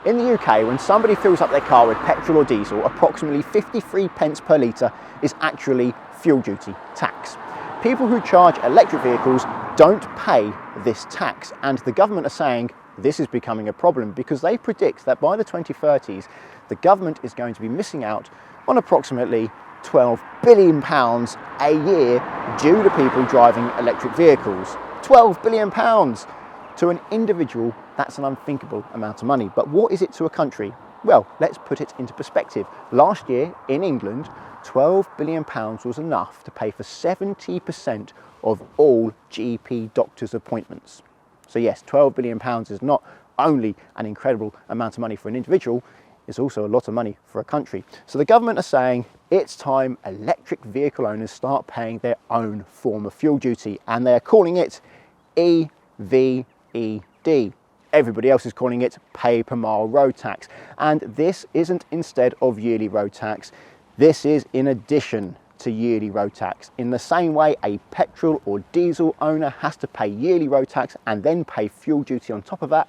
In the UK, when somebody fills up their car with petrol or diesel, approximately 53 pence per litre is actually fuel duty tax. People who charge electric vehicles don't pay this tax, and the government are saying this is becoming a problem because they predict that by the 2030s, the government is going to be missing out on approximately £12 billion a year due to people driving electric vehicles. £12 billion! To an individual, that's an unthinkable amount of money. But what is it to a country? Well, let's put it into perspective. Last year in England, £12 billion was enough to pay for 70% of all GP doctors' appointments. So yes, £12 billion is not only an incredible amount of money for an individual, it's also a lot of money for a country. So the government are saying it's time electric vehicle owners start paying their own form of fuel duty, and they're calling it eVED. Everybody else is calling it pay per mile road tax. And this isn't instead of yearly road tax. This is in addition to yearly road tax. In the same way a petrol or diesel owner has to pay yearly road tax and then pay fuel duty on top of that,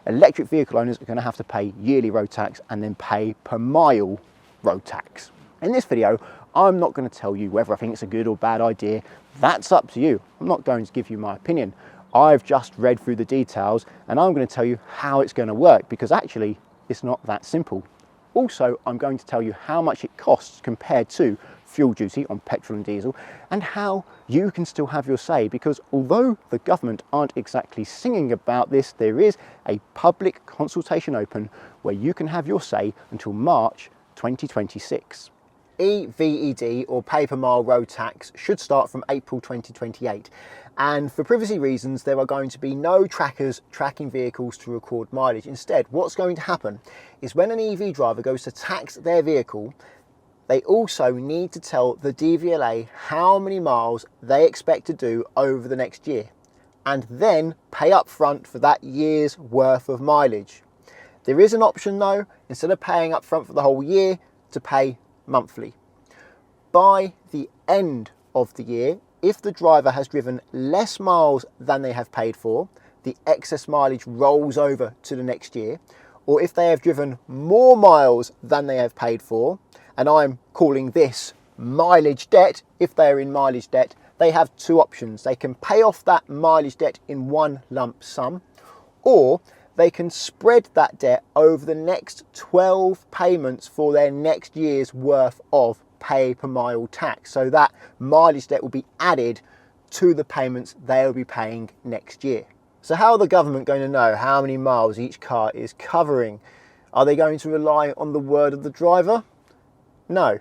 electric vehicle owners are going to have to pay yearly road tax and then pay per mile road tax. In this video, I'm not going to tell you whether I think it's a good or bad idea. That's up to you. I'm not going to give you my opinion. I've just read through the details and I'm going to tell you how it's going to work, because actually it's not that simple. Also, I'm going to tell you how much it costs compared to fuel duty on petrol and diesel, and how you can still have your say, because although the government aren't exactly singing about this, there is a public consultation open where you can have your say until March 2026. eVED, or pay per mile road tax, should start from April 2028. And for privacy reasons, there are going to be no trackers tracking vehicles to record mileage. Instead, what's going to happen is when an EV driver goes to tax their vehicle, they also need to tell the DVLA how many miles they expect to do over the next year, and then pay up front for that year's worth of mileage. There is an option though, instead of paying up front for the whole year, to pay monthly. By the end of the year, if the driver has driven less miles than they have paid for, the excess mileage rolls over to the next year. Or if they have driven more miles than they have paid for, and I'm calling this mileage debt, if they are in mileage debt, they have two options. They can pay off that mileage debt in one lump sum, or they can spread that debt over the next 12 payments for their next year's worth of pay per mile tax. So that mileage debt will be added to the payments they'll be paying next year. So how are the government going to know how many miles each car is covering? Are they going to rely on the word of the driver? No.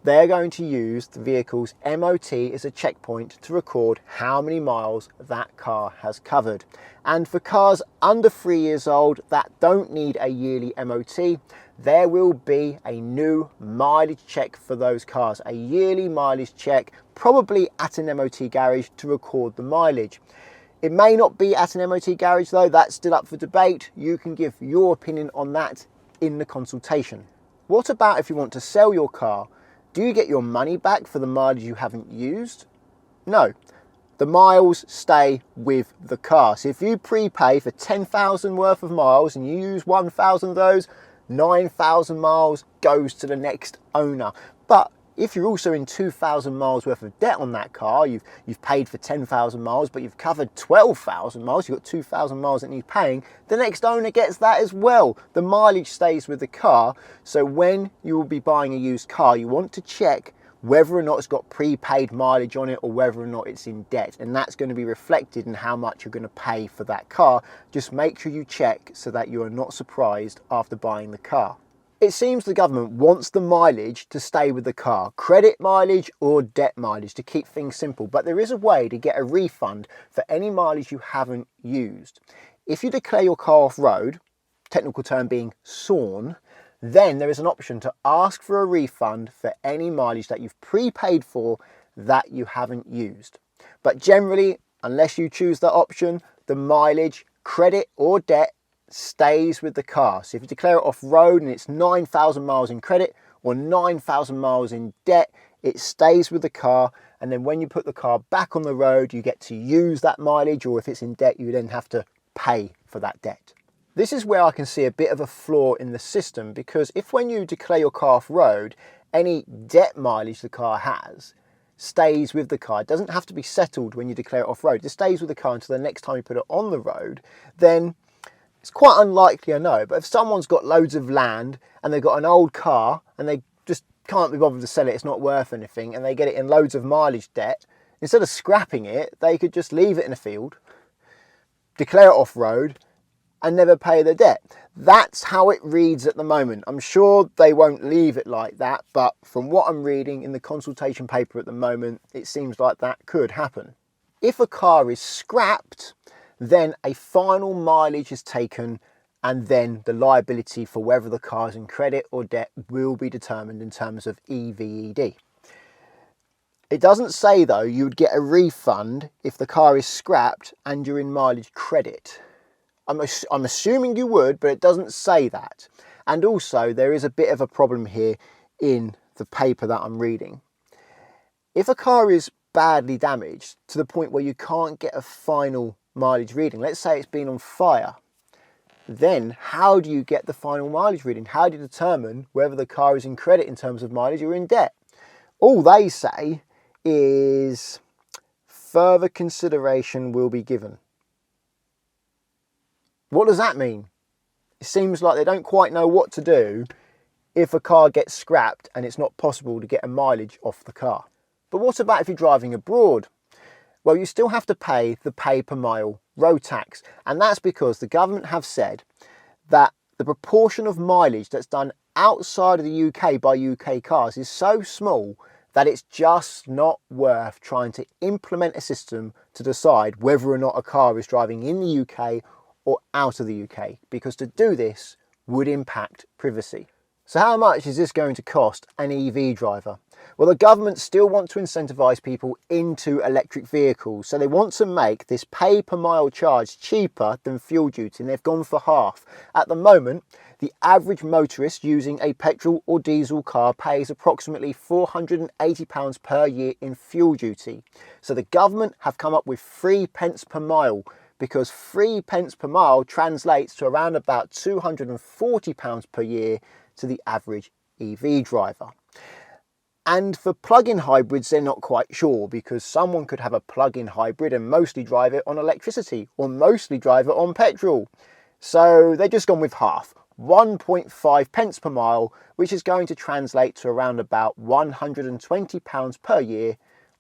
They're going to use the vehicle's MOT as a checkpoint to record how many miles that car has covered. And for cars under 3 years old that don't need a yearly MOT, there will be a new mileage check for those cars, a yearly mileage check, probably at an MOT garage to record the mileage. It may not be at an MOT garage though, that's still up for debate. You can give your opinion on that in the consultation. What about if you want to sell your car? Do you get your money back for the mileage you haven't used? No, the miles stay with the car. So if you prepay for 10,000 worth of miles and you use 1,000 of those, 9,000 miles goes to the next owner. But if you're also in 2,000 miles worth of debt on that car, you've paid for 10,000 miles, but you've covered 12,000 miles, you've got 2,000 miles that need paying, the next owner gets that as well. The mileage stays with the car. So when you will be buying a used car, you want to check whether or not it's got prepaid mileage on it or whether or not it's in debt. And that's going to be reflected in how much you're going to pay for that car. Just make sure you check so that you are not surprised after buying the car. It seems the government wants the mileage to stay with the car, credit mileage or debt mileage, to keep things simple. But there is a way to get a refund for any mileage you haven't used. If you declare your car off-road, technical term being sawn, then there is an option to ask for a refund for any mileage that you've prepaid for that you haven't used. But generally, unless you choose that option, the mileage, credit or debt, stays with the car. So if you declare it off-road and it's 9,000 miles in credit or 9,000 miles in debt, it stays with the car, and then when you put the car back on the road, you get to use that mileage, or if it's in debt, you then have to pay for that debt. This is where I can see a bit of a flaw in the system, because if when you declare your car off-road, any debt mileage the car has stays with the car, it doesn't have to be settled when you declare it off-road, it stays with the car until the next time you put it on the road, then it's quite unlikely, I know, but if someone's got loads of land and they've got an old car and they just can't be bothered to sell it, it's not worth anything, and they get it in loads of mileage debt, instead of scrapping it, they could just leave it in a field, declare it off-road, and never pay the debt. That's how it reads at the moment. I'm sure they won't leave it like that, but from what I'm reading in the consultation paper at the moment, it seems like that could happen. If a car is scrapped, then a final mileage is taken, and then the liability for whether the car is in credit or debt will be determined in terms of eVED. It doesn't say though you would get a refund if the car is scrapped and you're in mileage credit. I'm assuming you would, but it doesn't say that. And also there is a bit of a problem here in the paper that I'm reading. If a car is badly damaged to the point where you can't get a final mileage reading, let's say it's been on fire, then how do you get the final mileage reading? How do you determine whether the car is in credit in terms of mileage or in debt? All they say is further consideration will be given. What does that mean? It seems like they don't quite know what to do if a car gets scrapped and it's not possible to get a mileage off the car. But what about if you're driving abroad? Well, you still have to pay the pay per mile road tax, and that's because the government have said that the proportion of mileage that's done outside of the UK by UK cars is so small that it's just not worth trying to implement a system to decide whether or not a car is driving in the UK or out of the UK, because to do this would impact privacy. So how much is this going to cost an EV driver? Well, the government still want to incentivise people into electric vehicles, so they want to make this pay per mile charge cheaper than fuel duty, and they've gone for half. At the moment, the average motorist using a petrol or diesel car pays approximately £480 per year in fuel duty. So the government have come up with 3 pence per mile, because 3 pence per mile translates to around about £240 per year to the average EV driver. And for plug-in hybrids, they're not quite sure, because someone could have a plug-in hybrid and mostly drive it on electricity or mostly drive it on petrol. So they've just gone with half, 1.5 pence per mile, which is going to translate to around about £120 per year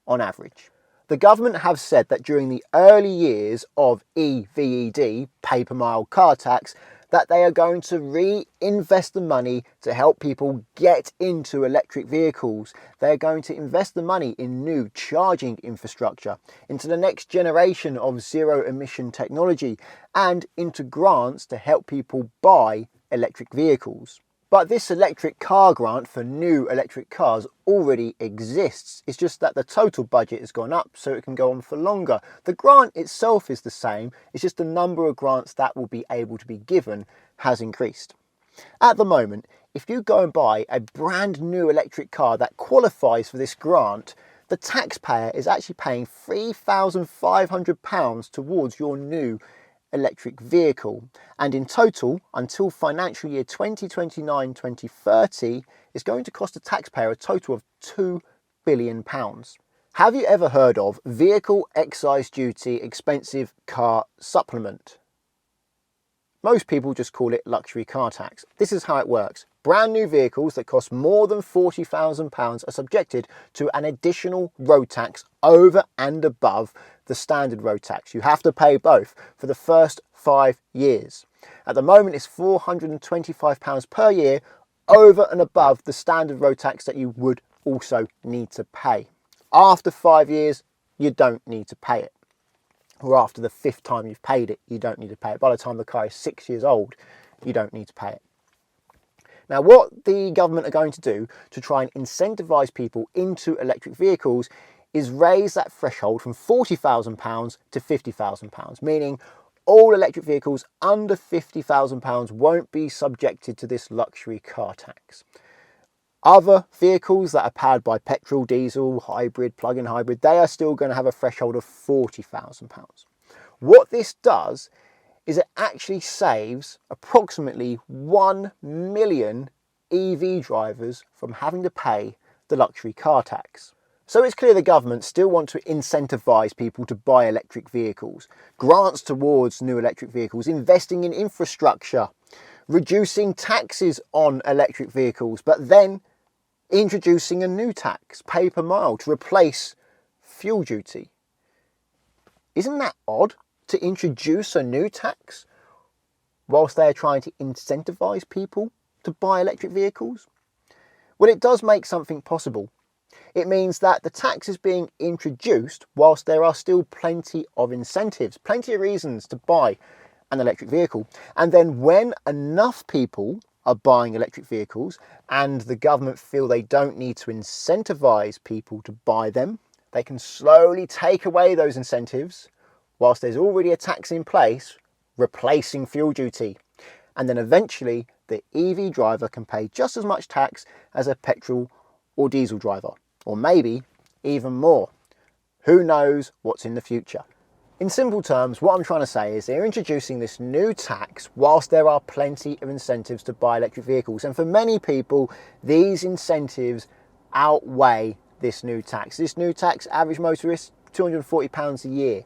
on average. The government have said that during the early years of eVED, pay per mile car tax, that they are going to reinvest the money to help people get into electric vehicles. They're going to invest the money in new charging infrastructure, into the next generation of zero emission technology, and into grants to help people buy electric vehicles. But this electric car grant for new electric cars already exists. It's just that the total budget has gone up so it can go on for longer. The grant itself is the same, it's just the number of grants that will be able to be given has increased. At the moment, if you go and buy a brand new electric car that qualifies for this grant, the taxpayer is actually paying £3,500 towards your new electric vehicle, and in total until financial year 2029-2030 is going to cost the taxpayer a total of £2 billion. Have you ever heard of vehicle excise duty expensive car supplement? Most people just call it luxury car tax. This is how it works. Brand new vehicles that cost more than £40,000 are subjected to an additional road tax over and above the standard road tax. You have to pay both for the first 5 years. At the moment, it's £425 per year over and above the standard road tax that you would also need to pay. After 5 years, you don't need to pay it. Or after the 5th time you've paid it, you don't need to pay it. By the time the car is 6 years old, you don't need to pay it. Now, what the government are going to do to try and incentivise people into electric vehicles is raise that threshold from £40,000 to £50,000, meaning all electric vehicles under £50,000 won't be subjected to this luxury car tax. Other vehicles that are powered by petrol, diesel, hybrid, plug-in hybrid, they are still going to have a threshold of £40,000. What this does is it actually saves approximately 1 million EV drivers from having to pay the luxury car tax. So it's clear the government still want to incentivise people to buy electric vehicles, grants towards new electric vehicles, investing in infrastructure, reducing taxes on electric vehicles, but then introducing a new tax, pay per mile, to replace fuel duty. Isn't that odd to introduce a new tax whilst they're trying to incentivise people to buy electric vehicles? Well, it does make something possible. It means that the tax is being introduced whilst there are still plenty of incentives, plenty of reasons to buy an electric vehicle. And then when enough people are buying electric vehicles and the government feel they don't need to incentivise people to buy them, they can slowly take away those incentives whilst there's already a tax in place replacing fuel duty. And then eventually the EV driver can pay just as much tax as a petrol or diesel driver, or maybe even more. Who knows what's in the future? In simple terms, what I'm trying to say is they're introducing this new tax whilst there are plenty of incentives to buy electric vehicles. And for many people, these incentives outweigh this new tax. This new tax, average motorist, £240 a year.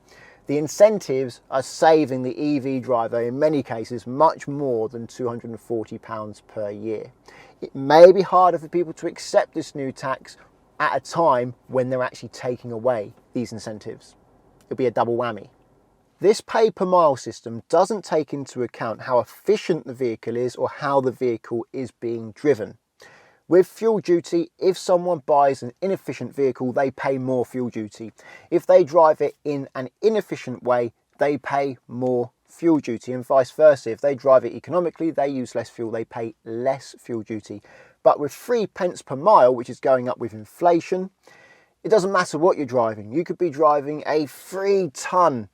The incentives are saving the EV driver, in many cases, much more than £240 per year. It may be harder for people to accept this new tax at a time when they're actually taking away these incentives. It'll be a double whammy. This pay per mile system doesn't take into account how efficient the vehicle is or how the vehicle is being driven. With fuel duty, if someone buys an inefficient vehicle, they pay more fuel duty. If they drive it in an inefficient way, they pay more fuel duty, and vice versa. If they drive it economically, they use less fuel, they pay less fuel duty. But with 3p per mile, which is going up with inflation, it doesn't matter what you're driving. You could be driving a 3-ton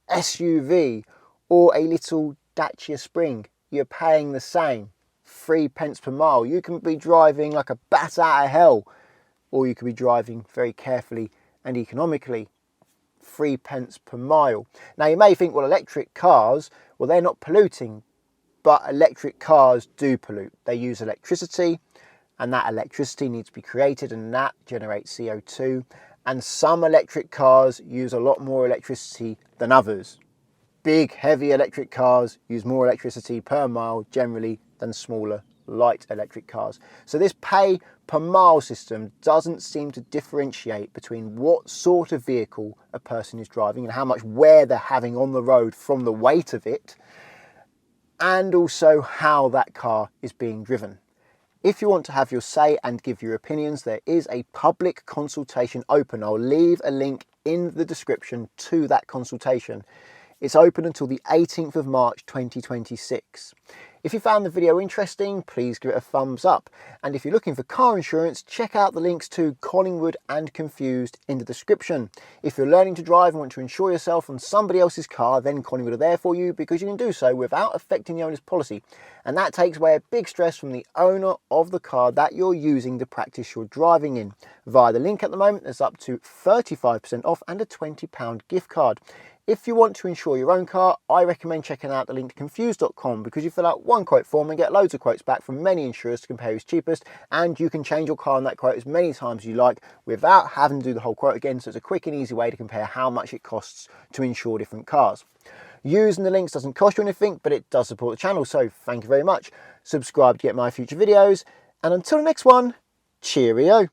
SUV or a little Dacia Spring. You're paying the same, 3p per mile. You can be driving like a bat out of hell, or you could be driving very carefully and economically, 3p per mile. Now you may think, well, electric cars, well, they're not polluting, but electric cars do pollute. They use electricity, and that electricity needs to be created, and that generates CO2. And some electric cars use a lot more electricity than others. Big, heavy electric cars use more electricity per mile generally than smaller, light electric cars. So this pay per mile system doesn't seem to differentiate between what sort of vehicle a person is driving and how much wear they're having on the road from the weight of it, and also how that car is being driven. If you want to have your say and give your opinions, there is a public consultation open. I'll leave a link in the description to that consultation. It's open until the 18th of March 2026. If you found the video interesting, please give it a thumbs up. And if you're looking for car insurance, check out the links to Collingwood and Confused in the description. If you're learning to drive and want to insure yourself on somebody else's car, then Collingwood are there for you, because you can do so without affecting the owner's policy. And that takes away a big stress from the owner of the car that you're using to practice your driving in. Via the link at the moment, there's up to 35% off and a £20 gift card. If you want to insure your own car, I recommend checking out the link to confused.com, because you fill out one quote form and get loads of quotes back from many insurers to compare who's cheapest, and you can change your car on that quote as many times as you like without having to do the whole quote again. So it's a quick and easy way to compare how much it costs to insure different cars. Using the links doesn't cost you anything, but it does support the channel, so thank you very much. Subscribe to get my future videos, and until the next one, cheerio.